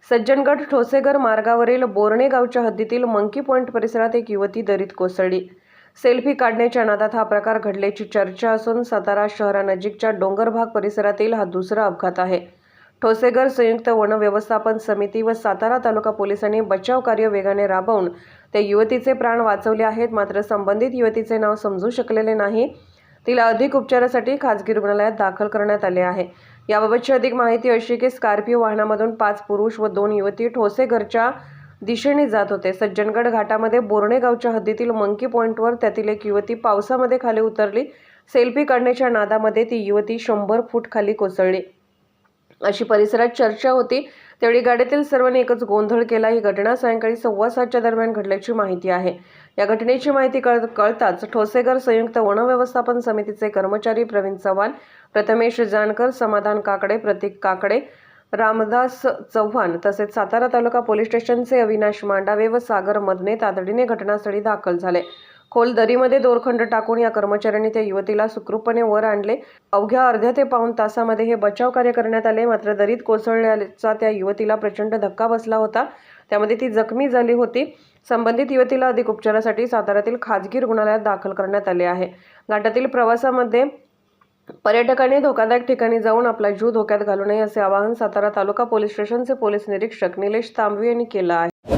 सज्जनगड ठोसेघर मार्गावरील बोर्णे गावच्या हद्दीतील मंकी पॉइंट परिसरात एक युवती दरीत कोसळली। सेल्फी काढण्याच्या नादात हा प्रकार घडल्याची चर्चा असून सातारा शहरानजीकच्या डोंगरभाग परिसरातील हा दुसरा अपघात आहे। ठोसेघर संयुक्त वन व्यवस्थापन समिती व सातारा तालुका पोलिसांनी बचाव कार्य वेगाने राबवून त्या युवतीचे प्राण वाचवले आहेत। मात्र संबंधित युवतीचे नाव समजू शकलेले नाही। तिला अधिक उपचारासाठी खासगी रुग्णालयात दाखल करण्यात आले आहे। याबाबतची अधिक माहिती अशी की स्कॉर्पिओ वाहनामधून 5 पुरुष व 2 युवती ठोसेघरच्या दिशेने जात होते। सज्जनगड घाटामध्ये बोर्णे गावच्या हद्दीतील मंकी पॉइंटवर त्यातील एक युवती पावसामध्ये खाली उतरली। सेल्फी काढण्याच्या नादामध्ये ती युवती 100 फूट खाली कोसळली अशी परिसरात चर्चा होती। त्यावेळी गाडीतील सर्वांनी एकच गोंधळ केला। ही घटना सायंकाळी 7:15च्या दरम्यान घडल्याची माहिती आहे। या घटनेची माहिती कळताच ठोसेघर संयुक्त वन व्यवस्थापन समितीचे कर्मचारी प्रवीण चव्हाण, प्रथमेश जानकर, समाधान काकडे, प्रतीक काकडे, रामदास चव्हाण तसेच सातारा तालुका पोलीस स्टेशनचे अविनाश मांडावे व सागर मदने तातडीने घटनास्थळी दाखल झाले। खोल दरीमध्ये दोरखंड टाकून या कर्मचाऱ्यांनी त्या युवतीला सुखरूपपणे वर आणले। अवघ्या अर्ध्या ते पाऊण तासामध्ये हे बचाव कार्य करण्यात आले। मात्र दरीत कोसळल्याचा त्या युवतीला प्रचंड धक्का बसला होता। त्यामध्ये ती जखमी झाली होती। संबंधित युवतीला अधिक उपचारासाठी साताऱ्यातील खासगी रुग्णालयात दाखल करण्यात आले आहे। घाटातील प्रवासामध्ये पर्यटकांनी धोकादायक ठिकाणी जाऊन आपला जीव धोक्यात घालू नये असे आवाहन सातारा तालुका पोलीस स्टेशनचे पोलीस निरीक्षक निलेश तांबवे यांनी केले आहे।